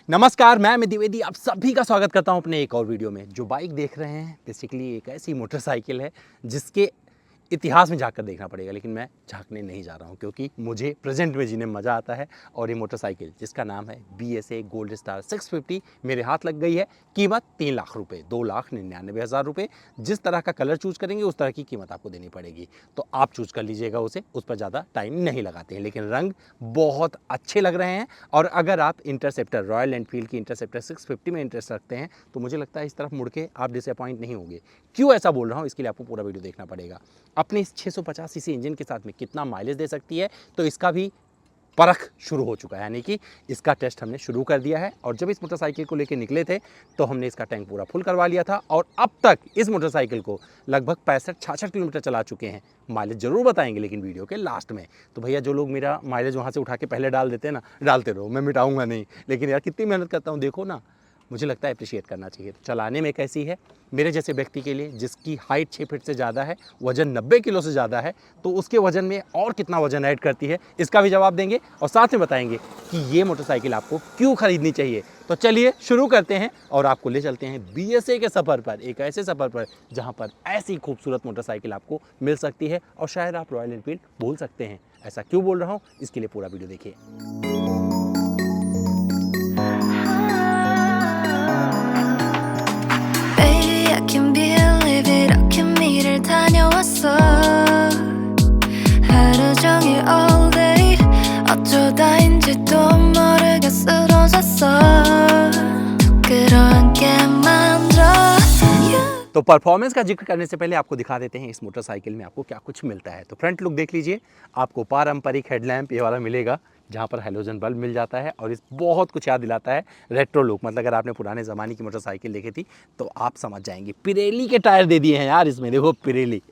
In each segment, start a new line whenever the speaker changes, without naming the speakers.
नमस्कार, मैं अमित द्विवेदी आप सभी का स्वागत करता हूं अपने एक और वीडियो में। जो बाइक देख रहे हैं बेसिकली एक ऐसी मोटरसाइकिल है जिसके इतिहास में झांक कर देखना पड़ेगा, लेकिन मैं झांकने नहीं जा रहा हूं क्योंकि मुझे प्रेजेंट में जीने में मज़ा आता है। और ये मोटरसाइकिल जिसका नाम है BSA गोल्ड स्टार 650 मेरे हाथ लग गई है। कीमत 3 लाख रुपये, 2,99,000 रुपये। जिस तरह का कलर चूज करेंगे उस तरह की कीमत आपको देनी पड़ेगी, तो आप चूज कर लीजिएगा उसे। उस पर ज़्यादा टाइम नहीं लगाते हैं, लेकिन रंग बहुत अच्छे लग रहे हैं। और अगर आप इंटरसेप्टर, रॉयल एनफील्ड की इंटरसेप्टर 650 में इंटरेस्ट रखते हैं तो मुझे लगता है इस तरफ मुड़ के आप डिसअपॉइंट नहीं होंगे। क्यों ऐसा बोल रहा हूँ, इसके लिए आपको पूरा वीडियो देखना पड़ेगा। अपने इस 650 सीसी इंजन के साथ में कितना माइलेज दे सकती है, तो इसका भी परख शुरू हो चुका है, यानी कि इसका टेस्ट हमने शुरू कर दिया है। और जब इस मोटरसाइकिल को लेकर निकले थे तो हमने इसका टैंक पूरा फुल करवा लिया था। और अब तक इस मोटरसाइकिल को लगभग 65-66 किलोमीटर चला चुके हैं। माइलेज जरूर बताएंगे लेकिन वीडियो के लास्ट में। तो भैया जो लोग मेरा माइलेज वहाँ से उठा के पहले डाल देते हैं ना, डालते रहो, मैं मिटाऊंगा नहीं। लेकिन यार कितनी मेहनत करता हूँ देखो ना, मुझे लगता है अप्रिशिएट करना चाहिए। तो चलाने में कैसी है, मेरे जैसे व्यक्ति के लिए जिसकी हाइट 6 फीट से ज़्यादा है, वजन 90 किलो से ज़्यादा है, तो उसके वजन में और कितना वजन ऐड करती है इसका भी जवाब देंगे। और साथ में बताएंगे कि ये मोटरसाइकिल आपको क्यों खरीदनी चाहिए। तो चलिए शुरू करते हैं और आपको ले चलते हैं BSA के सफ़र पर, एक ऐसे सफ़र पर जहाँ पर ऐसी खूबसूरत मोटरसाइकिल आपको मिल सकती है और शायद आप रॉयल एनफील्ड भूल सकते हैं। ऐसा क्यों बोल रहा हूँ, इसके लिए पूरा वीडियो देखिए।
하루 종일 all day 어쩌다인지도 모르게 쓰러졌어 그렇게 만들어
तो परफॉर्मेंस का जिक्र करने से पहले आपको दिखा देते हैं इस मोटरसाइकिल में आपको क्या कुछ मिलता है। तो फ्रंट लुक देख लीजिए, आपको पारंपरिक हेडलैम्प ये वाला मिलेगा जहाँ पर हेलोजन बल्ब मिल जाता है। और इस बहुत कुछ याद दिलाता है रेट्रो लुक, मतलब अगर आपने पुराने ज़माने की मोटरसाइकिल देखी थी तो आप समझ जाएंगे। पिरेली के टायर दे दिए हैं यार इसमें, देखो पिरेली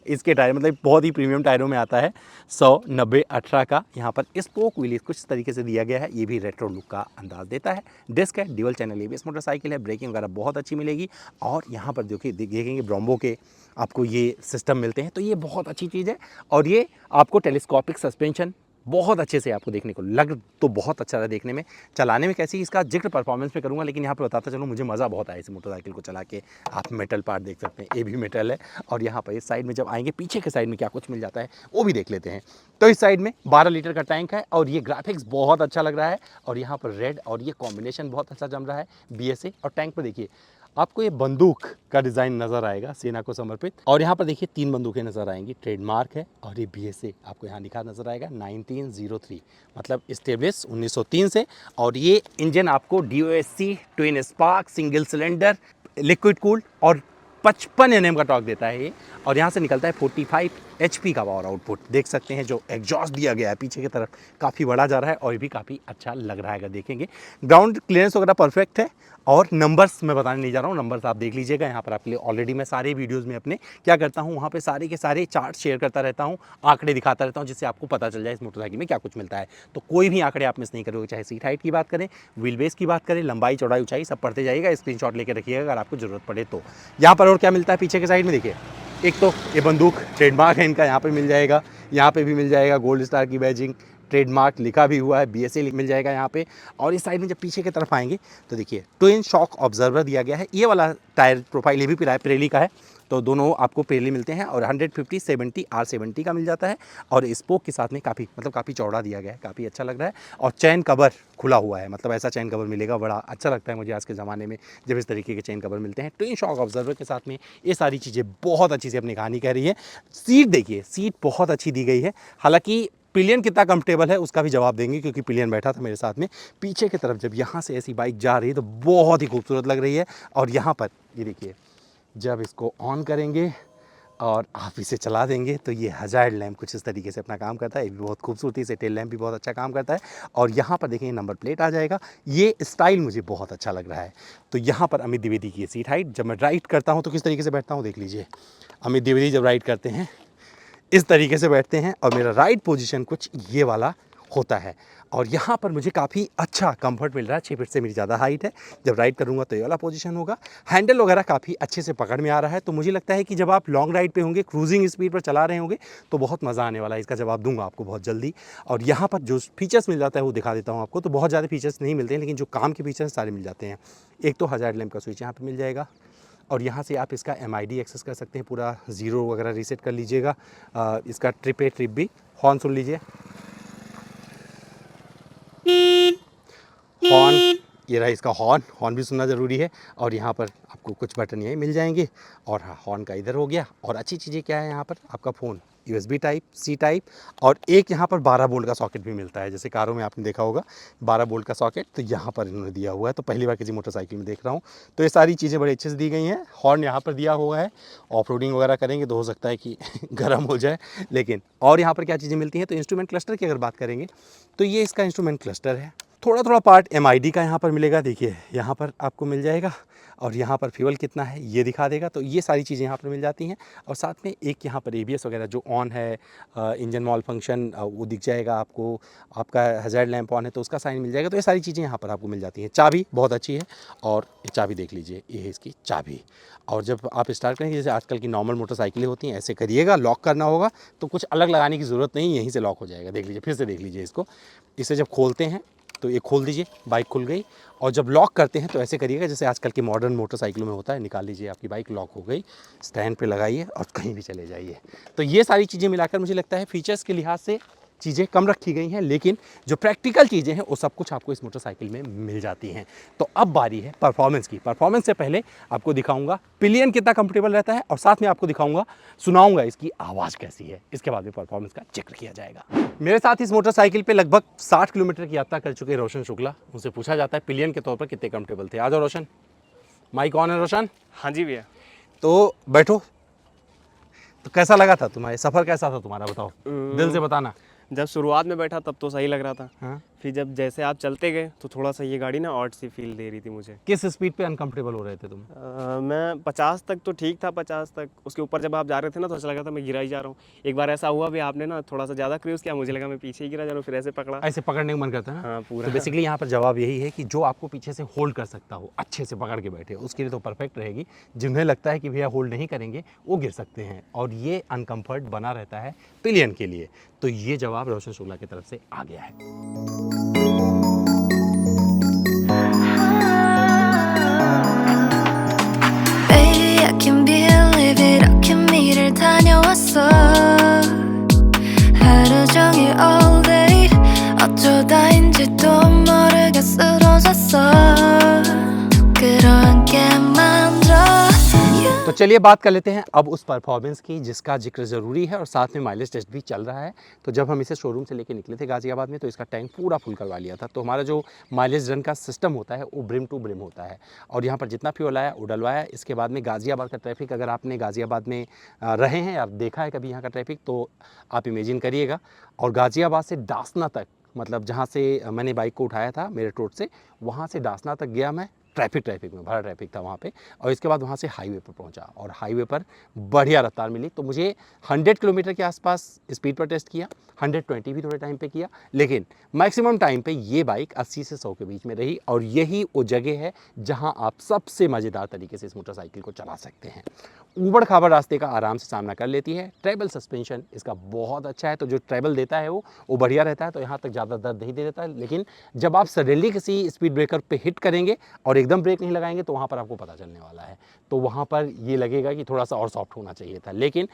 इसके टायर, मतलब बहुत ही प्रीमियम टायरों में आता है। 100, 90, 18 का यहाँ पर स्पोक व्हील कुछ तरीके से दिया गया है, ये भी रेट्रो लुक का अंदाज देता है। डिस्क है, ड्यूल चैनल ABS मोटरसाइकिल है, ब्रेकिंग वगैरह बहुत अच्छी मिलेगी। और यहाँ पर देखिए देखेंगे ब्रोम्बो के आपको ये सिस्टम मिलते हैं, तो ये बहुत अच्छी चीज़ है। और ये आपको टेलीस्कोपिक सस्पेंशन बहुत अच्छे से आपको देखने को लग तो बहुत अच्छा रहा देखने में। चलाने में कैसी इसका जिक्र परफॉर्मेंस में करूंगा, लेकिन यहाँ पे बताता चलूँ मुझे मज़ा बहुत आया इस मोटरसाइकिल को चला के। आप मेटल पार्ट देख सकते हैं, ये भी मेटल है। और यहाँ पर इस साइड में जब आएंगे, पीछे के साइड में क्या कुछ मिल जाता है वो भी देख लेते हैं। तो इस साइड में 12 लीटर का टैंक है और ये ग्राफिक्स बहुत अच्छा लग रहा है। और यहाँ पर रेड और ये कॉम्बिनेशन बहुत अच्छा जम रहा है BSA। और टैंक पर देखिए आपको ये बंदूक का डिज़ाइन नज़र आएगा, सेना को समर्पित। और यहाँ पर देखिए 3 बंदूकें नज़र आएंगी, ट्रेडमार्क है। और ये BSA आपको यहाँ लिखा नज़र आएगा 1903, मतलब इस्टेब्लिश 1903 से। और ये इंजन आपको DOSC twin spark single cylinder liquid cooled और 55 Nm का टॉर्क देता है ये। और यहाँ से निकलता है 45 HP का पावर आउटपुट। देख सकते हैं जो एग्जॉस्ट दिया गया है पीछे की तरफ, काफ़ी बड़ा जा रहा है और ये भी काफ़ी अच्छा लग रहा है। अगर देखेंगे ग्राउंड क्लियरेंस वगैरह परफेक्ट है। और नंबर्स मैं बताने नहीं जा रहा हूँ, नंबर्स आप देख लीजिएगा यहाँ पर आपके लिए। ऑलरेडी मैं सारे वीडियोस में अपने क्या करता हूँ, वहाँ पे सारे के सारे चार्ट शेयर करता रहता हूँ, आंकड़े दिखाता रहता हूँ, जिससे आपको पता चल जाए इस मोटरसाइकिल में क्या कुछ मिलता है। तो कोई भी आंकड़े आप मिस नहीं करोगे, चाहे सीट हाइट की बात करें, व्हील बेस की बात करें, लंबाई चौड़ाई ऊंचाई सब पढ़ते जाइएगा, स्क्रीनशॉट लेकर रखिएगा अगर आपको जरूरत पड़े तो। यहाँ पर और क्या मिलता है पीछे के साइड में देखिए, एक तो ये बंदूक ट्रेडमार्क है इनका, यहाँ पर मिल जाएगा, यहाँ पे भी मिल जाएगा गोल्ड स्टार की बैजिंग, ट्रेडमार्क लिखा भी हुआ है, BSA मिल जाएगा यहाँ पे। और इस साइड में जब पीछे की तरफ आएंगे तो देखिए ट्विन शॉक ऑब्जर्वर दिया गया है। ये वाला टायर प्रोफाइल ये भी पिरेली का है, तो दोनों आपको पिरेली मिलते हैं। और 150, 70, R70 का मिल जाता है। और स्पोक के साथ में काफ़ी चौड़ा दिया गया है, काफ़ी अच्छा लग रहा है। और चैन कवर खुला हुआ है, मतलब ऐसा चैन कवर मिलेगा, बड़ा अच्छा लगता है मुझे आज के ज़माने में जब इस तरीके के चैन कवर मिलते हैं। ट्विन शॉक ऑब्जर्वर के साथ में ये सारी चीज़ें बहुत अच्छी से अपनी कहानी कह रही है। सीट देखिए, सीट बहुत अच्छी दी गई है। हालांकि पिलियन कितना कंफर्टेबल है उसका भी जवाब देंगे, क्योंकि पिलियन बैठा था मेरे साथ में। पीछे की तरफ जब यहाँ से ऐसी बाइक जा रही है तो बहुत ही खूबसूरत लग रही है। और यहाँ पर ये देखिए, जब इसको ऑन करेंगे और आप इसे चला देंगे तो ये हजार्ड लैम्प कुछ इस तरीके से अपना काम करता है। ये भी बहुत खूबसूरती से, टेल लैम्प भी बहुत अच्छा काम करता है। और यहाँ पर देखेंगे नंबर प्लेट आ जाएगा। ये स्टाइल मुझे बहुत अच्छा लग रहा है। तो यहाँ पर अमित द्विवेदी की सीट हाइट, जब मैं राइड करता हूँ तो किस तरीके से बैठता हूँ देख लीजिए। अमित द्विवेदी जब राइड करते हैं इस तरीके से बैठते हैं। और मेरा राइट पोजीशन कुछ ये वाला होता है। और यहाँ पर मुझे काफ़ी अच्छा कंफर्ट मिल रहा है। 6 फीट से मेरी ज़्यादा हाइट है, जब राइड करूँगा तो ये वाला पोजीशन होगा। हैंडल वगैरह काफ़ी अच्छे से पकड़ में आ रहा है, तो मुझे लगता है कि जब आप लॉन्ग राइड पे होंगे, क्रूजिंग स्पीड पर चला रहे होंगे, तो बहुत मज़ा आने वाला है। इसका जवाब दूंगा आपको बहुत जल्दी। और यहाँ पर जो फीचर्स मिल जाता है वो दिखा देता हूँ आपको। तो बहुत ज़्यादा फीचर्स नहीं मिलते हैं, लेकिन जो काम के फीचर्स सारे मिल जाते हैं। एक तो हज़ार्ड लैंप का स्विच यहाँ पर मिल जाएगा, और यहाँ से आप इसका MID एक्सेस कर सकते हैं, पूरा ज़ीरो वगैरह रीसेट कर लीजिएगा। इसका ट्रिप ए ट्रिप भी। हॉर्न सुन लीजिए, हॉर्न, ये रहा इसका हॉर्न। हॉर्न भी सुनना ज़रूरी है। और यहाँ पर आपको कुछ बटन यही मिल जाएंगे। और हाँ, हॉर्न का इधर हो गया। और अच्छी चीज़ें क्या है यहाँ पर, आपका phone USB type C type, और एक यहाँ पर 12 वोल्ट का सॉकेट भी मिलता है। जैसे कारों में आपने देखा होगा 12 वोल्ट का सॉकेट, तो यहाँ पर इन्होंने दिया हुआ है। तो पहली बार किसी मोटरसाइकिल में देख रहा हूँ। तो ये सारी चीज़ें बड़े अच्छे से दी गई हैं। हॉर्न यहाँ पर दिया हुआ है। ऑफ रोडिंग वगैरह करेंगे तो हो सकता है कि गर्म हो जाए, लेकिन और यहाँ पर क्या चीज़ें मिलती हैं, तो इंस्ट्रूमेंट क्लस्टर की अगर बात करेंगे तो ये इसका इंस्ट्रूमेंट क्लस्टर है। थोड़ा थोड़ा पार्ट MID का यहाँ पर मिलेगा। देखिए यहाँ पर आपको मिल जाएगा, और यहाँ पर फ्यूल कितना है ये दिखा देगा। तो ये सारी चीज़ें यहाँ पर मिल जाती हैं। और साथ में एक यहाँ पर ABS वगैरह जो ऑन है, इंजन मॉल फंक्शन वो दिख जाएगा आपको। आपका हज़ार्ड लैंप ऑन है तो उसका साइन मिल जाएगा। तो ये सारी चीज़ें यहाँ पर आपको मिल जाती हैं। चाबी बहुत अच्छी है, और ये चाबी देख लीजिए, ये है इसकी चाबी। और जब आप स्टार्ट करेंगे, जैसे आजकल की नॉर्मल मोटरसाइकिलें होती हैं, ऐसे करिएगा, लॉक करना होगा तो कुछ अलग लगाने की ज़रूरत नहीं, यहीं से लॉक हो जाएगा। देख लीजिए, फिर से देख लीजिए इसको। इसे जब खोलते हैं तो ये खोल दीजिए, बाइक खुल गई। और जब लॉक करते हैं तो ऐसे करिएगा जैसे आजकल की मॉडर्न मोटरसाइकिलों में होता है। निकाल लीजिए, आपकी बाइक लॉक हो गई। स्टैंड पे लगाइए और कहीं भी चले जाइए। तो ये सारी चीज़ें मिलाकर मुझे लगता है फीचर्स के लिहाज से चीज़ें कम रखी गई हैं, लेकिन जो प्रैक्टिकल चीज़ें हैं वो सब कुछ आपको इस मोटरसाइकिल में मिल जाती हैं। तो अब बारी है परफॉर्मेंस की। परफॉर्मेंस से पहले आपको दिखाऊंगा पिलियन कितना कंफर्टेबल रहता है, और साथ में आपको दिखाऊंगा, सुनाऊंगा इसकी आवाज़ कैसी है। इसके बाद में परफॉर्मेंस का जिक्र किया जाएगा। मेरे साथ इस मोटरसाइकिल पे लगभग 60 किलोमीटर की यात्रा कर चुके रोशन शुक्ला। उनसे पूछा जाता है पिलियन के तौर पर कितने कंफर्टेबल थे। आ जाओ रोशन, माइक ऑन है रोशन।
हाँ जी भैया।
तो बैठो। तो कैसा लगा था तुम्हारा सफ़र, कैसा था तुम्हारा, बताओ दिल से बताना।
जब शुरुआत में बैठा तब तो सही लग रहा था।
हाँ?
फिर जब जैसे आप चलते गए तो थोड़ा सा ये गाड़ी ना ऑड सी फील दे रही थी मुझे।
किस स्पीड पे अनकंफर्टेबल हो रहे थे तुम?
मैं 50 तक तो ठीक था, 50 तक। उसके ऊपर जब आप जा रहे थे ना तो ऐसा लगा था मैं गिरा ही जा रहा हूँ। एक बार ऐसा हुआ भी, आपने ना थोड़ा सा ज़्यादा क्रूज किया, मुझे लगा मैं पीछे ही गिरा जा रहा हूँ, फिर ऐसे पकड़ा।
ऐसे पकड़ने का मन करता है ना।
हाँ पूरा।
तो बेसिकली यहाँ पर जवाब यही है कि जो आपको पीछे से होल्ड कर सकता हो, अच्छे से पकड़ के बैठे, उसके लिए तो परफेक्ट रहेगी। जिन्हें लगता है कि भैया होल्ड नहीं करेंगे वो गिर सकते हैं, और ये अनकंफर्ट बना रहता है पिलियन के लिए। तो ये जवाब रोशन शुक्ला की तरफ से आ गया है।
Baby, I can't believe it. 어케미를 다녀왔어. 하루 종일 all day. 어쩌다인지도 모르게 쓰러졌어. 그렇게 만들어.
तो चलिए बात कर लेते हैं अब उस परफॉर्मेंस की जिसका जिक्र ज़रूरी है, और साथ में माइलेज टेस्ट भी चल रहा है। तो जब हम इसे शोरूम से लेके निकले थे गाज़ियाबाद में, तो इसका टैंक पूरा फुल करवा लिया था। तो हमारा जो माइलेज रन का सिस्टम होता है वो ब्रिम टू ब्रिम होता है, और यहाँ पर जितना फ्यूल आया वो डलवाया। इसके बाद में गाज़ियाबाद का ट्रैफिक, अगर आपने गाज़ियाबाद में रहे हैं या देखा है कभी यहाँ का ट्रैफिक, तो आप इमेजिन करिएगा। और गाज़ियाबाद से डासना तक, मतलब जहाँ से मैंने बाइक को उठाया था मेरठ रोड से, वहाँ से डासना तक गया मैं। ट्रैफिक में भरा ट्रैफिक था वहाँ पे। और इसके बाद वहाँ से हाईवे पर पहुँचा, और हाईवे पर बढ़िया रफ्तार मिली। तो मुझे 100 किलोमीटर के आसपास स्पीड पर टेस्ट किया, 120 भी थोड़े टाइम पे किया, लेकिन मैक्सिमम टाइम पे ये बाइक 80 से 100 के बीच में रही। और यही वो जगह है जहाँ आप सबसे मज़ेदार तरीके से इस मोटरसाइकिल को चला सकते हैं। ऊबड़ खाबड़ रास्ते का आराम से सामना कर लेती है। ट्रैवल सस्पेंशन इसका बहुत अच्छा है, तो जो ट्रैवल देता है वो बढ़िया रहता है। तो यहाँ तक ज़्यादा दर्द नहीं दे देता है, लेकिन जब आप सडनली किसी स्पीड ब्रेकर पे हिट करेंगे और एकदम ब्रेक नहीं लगाएंगे तो वहाँ पर आपको पता चलने वाला है। तो वहाँ पर ये लगेगा कि थोड़ा सा और सॉफ्ट होना चाहिए था, लेकिन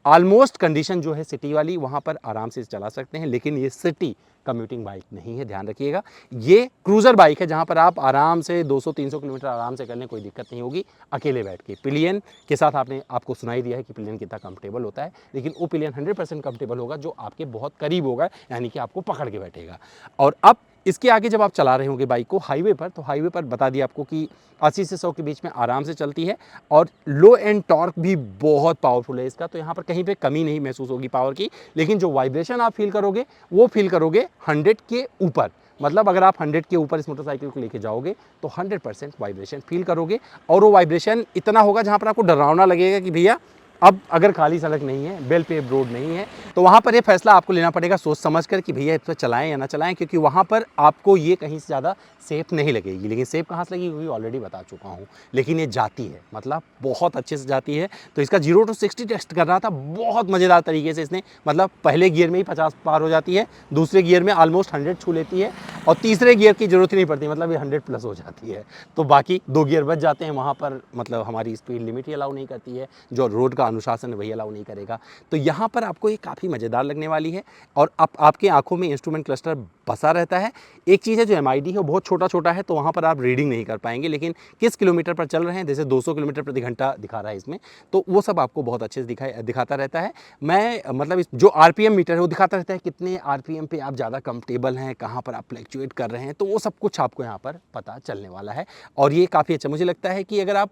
ऑलमोस्ट कंडीशन जो है सिटी वाली, वहाँ पर आराम से चला सकते हैं। लेकिन ये सिटी कम्यूटिंग बाइक नहीं है, ध्यान रखिएगा। ये क्रूज़र बाइक है जहाँ पर आप आराम से 200-300 किलोमीटर आराम से करने कोई दिक्कत नहीं होगी अकेले बैठ के। पिलियन के साथ आपको सुनाई दिया है कि पिलियन कितना कंफर्टेबल होता है, लेकिन वो पिलियन 100% कंफर्टेबल होगा जो आपके बहुत करीब होगा, यानी कि आपको पकड़ के बैठेगा। और अब इसके आगे जब आप चला रहे होंगे बाइक को हाईवे पर, तो हाईवे पर बता दिया आपको कि 80 से 100 के बीच में आराम से चलती है, और लो एंड टॉर्क भी बहुत पावरफुल है इसका। तो यहाँ पर कहीं पे कमी नहीं महसूस होगी पावर की, लेकिन जो वाइब्रेशन आप फील करोगे वो फील करोगे 100 के ऊपर। मतलब अगर आप 100 के ऊपर इस मोटरसाइकिल को लेके जाओगे तो 100% वाइब्रेशन फील करोगे, और वो वाइब्रेशन इतना होगा जहाँ पर आपको डरावना लगेगा कि भैया अब अगर खाली सड़क नहीं है, वेल पेव्ड रोड नहीं है, तो वहाँ पर ये फैसला आपको लेना पड़ेगा सोच समझ कर कि भैया इस पर चलाएं या ना चलाएं, क्योंकि वहाँ पर आपको ये कहीं से ज़्यादा सेफ नहीं लगेगी। लेकिन सेफ कहाँ से लगेगी, ऑलरेडी बता चुका हूँ। लेकिन ये जाती है, मतलब बहुत अच्छे से जाती है। तो इसका 0 to 60 टेस्ट कर रहा था, बहुत मज़ेदार तरीके से इसने, मतलब पहले गियर में ही 50 पार हो जाती है, दूसरे गियर में ऑलमोस्ट 100 छू लेती है, और तीसरे गियर की ज़रूरत ही नहीं पड़ती, मतलब ये 100 प्लस हो जाती है। तो बाकी 2 गियर बच जाते हैं, वहाँ पर मतलब हमारी स्पीड लिमिट ही अलाउ नहीं करती है, जो रोड का अनुशासन वही अलाउ नहीं करेगा। तो यहाँ पर आपको ये काफ़ी मज़ेदार लगने वाली है, और आपकी आंखों में इंस्ट्रूमेंट क्लस्टर बसा रहता है। एक चीज़ है जो MID है वो बहुत छोटा छोटा है, तो वहाँ पर आप रीडिंग नहीं कर पाएंगे, लेकिन किस किलोमीटर पर चल रहे हैं, जैसे 200 किलोमीटर प्रति घंटा दिखा रहा है इसमें, तो वो सब आपको बहुत अच्छे से दिखाता रहता है। मैं मतलब जो RPM मीटर है वो दिखाता रहता है कितने RPM पे आप ज़्यादा कंफर्टेबल हैं, कहाँ पर आप फ्लैक्चुएट कर रहे हैं, तो वो सब कुछ आपको यहाँ पर पता चलने वाला है। और ये काफ़ी अच्छा मुझे लगता है कि अगर आप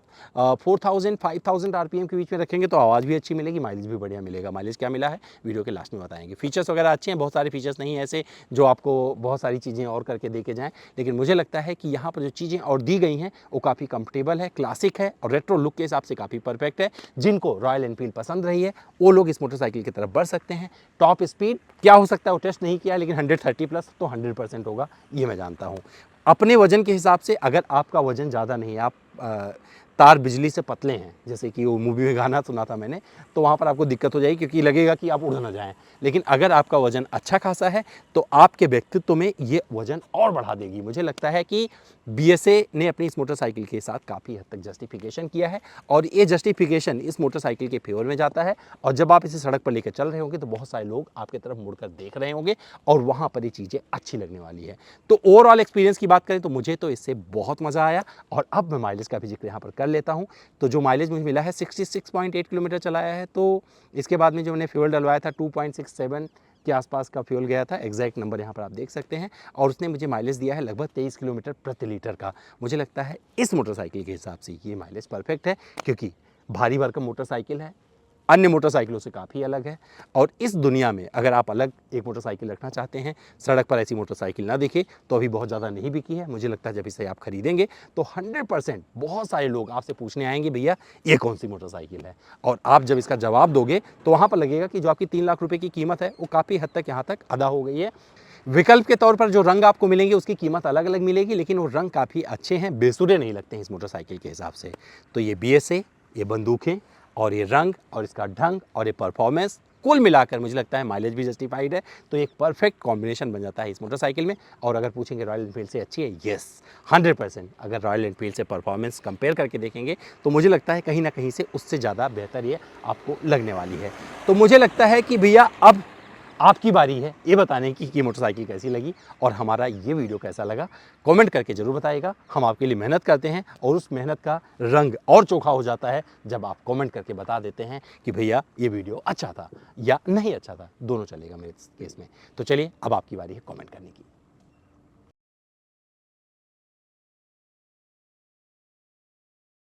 4000-5000 RPM के बीच में रखेंगे तो आवाज़ भी अच्छी मिलेगी, माइलेज भी बढ़िया मिलेगा। माइलेज क्या मिला है वीडियो के लास्ट में बताएंगे। फीचर्स वगैरह अच्छे हैं, बहुत सारे फीचर्स नहीं है ऐसे जो आपको बहुत सारी चीज़ें और करके दे के जाएँ, लेकिन मुझे लगता है कि यहाँ पर जो चीज़ें और दी गई हैं वो काफ़ी कंफर्टेबल है, क्लासिक है, और रेट्रो लुक के हिसाब से काफ़ी परफेक्ट है। जिनको रॉयल एनफील्ड पसंद रही है वो लोग इस मोटरसाइकिल की तरफ बढ़ सकते हैं। टॉप स्पीड क्या हो सकता है वो टेस्ट नहीं किया, लेकिन 130 प्लस तो 100% होगा, ये मैं जानता हूँ। अपने वजन के हिसाब से, अगर आपका वजन ज़्यादा नहीं है, आप तार बिजली से पतले हैं, जैसे कि वो मूवी में गाना सुना था मैंने, तो वहाँ पर आपको दिक्कत हो जाएगी, क्योंकि लगेगा कि आप उड़ ना जाएं। लेकिन अगर आपका वजन अच्छा खासा है तो आपके व्यक्तित्व में ये वजन और बढ़ा देगी। मुझे लगता है कि BSA ने अपनी इस मोटरसाइकिल के साथ काफ़ी हद तक जस्टिफिकेशन किया है, और ये जस्टिफिकेशन इस मोटरसाइकिल के फेवर में जाता है। और जब आप इसे सड़क पर लेकर चल रहे होंगे तो बहुत सारे लोग आपकी तरफ मुड़कर देख रहे होंगे, और वहाँ पर ये चीज़ें अच्छी लगने वाली है। तो ओवरऑल एक्सपीरियंस की बात करें तो मुझे तो इससे बहुत मज़ा आया। और अब मैं माइलेज का भी जिक्र यहाँ पर कर लेता हूँ। तो जो माइलेज मुझे मिला है 66.8 किलोमीटर चलाया है, तो इसके बाद में जो मैंने फ्यूल डलवाया था 2.67 के आसपास का फ्यूल गया था, एग्जैक्ट नंबर यहाँ पर आप देख सकते हैं, और उसने मुझे माइलेज दिया है लगभग 23 किलोमीटर प्रति लीटर का। मुझे लगता है इस मोटरसाइकिल के हिसाब से ये माइलेज परफेक्ट है, क्योंकि भारी भरकम मोटरसाइकिल है, अन्य मोटरसाइकिलों से काफ़ी अलग है। और इस दुनिया में अगर आप अलग एक मोटरसाइकिल रखना चाहते हैं, सड़क पर ऐसी मोटरसाइकिल ना दिखे, तो अभी बहुत ज़्यादा नहीं बिकी है। मुझे लगता है जब इसे आप खरीदेंगे तो 100% बहुत सारे लोग आपसे पूछने आएंगे भैया ये कौन सी मोटरसाइकिल है, और आप जब इसका जवाब दोगे तो वहाँ पर लगेगा कि जो आपकी 3 लाख रुपये की कीमत है वो काफ़ी हद तक यहाँ तक अदा हो गई है। विकल्प के तौर पर जो रंग आपको मिलेंगे उसकी कीमत अलग अलग मिलेगी, लेकिन वो रंग काफ़ी अच्छे हैं, बेसुरे नहीं लगते हैं इस मोटरसाइकिल के हिसाब से। तो ये BSA, ये बंदूकें, और ये रंग, और इसका ढंग, और ये परफॉर्मेंस, कुल मिलाकर मुझे लगता है माइलेज भी जस्टिफाइड है। तो एक परफेक्ट कॉम्बिनेशन बन जाता है इस मोटरसाइकिल में। और अगर पूछेंगे रॉयल एनफील्ड से अच्छी है, येस 100%। अगर रॉयल एनफील्ड से परफॉर्मेंस कंपेयर करके देखेंगे तो मुझे लगता है कहीं ना कहीं से उससे ज़्यादा बेहतर ये आपको लगने वाली है। तो मुझे लगता है कि भैया अब आपकी बारी है ये बताने की कि मोटरसाइकिल कैसी लगी, और हमारा ये वीडियो कैसा लगा। कमेंट करके ज़रूर बताइएगा। हम आपके लिए मेहनत करते हैं, और उस मेहनत का रंग और चोखा हो जाता है जब आप कमेंट करके बता देते हैं कि भैया ये वीडियो अच्छा था या नहीं अच्छा था, दोनों चलेगा मेरे केस में। तो चलिए अब आपकी बारी है कमेंट करने की।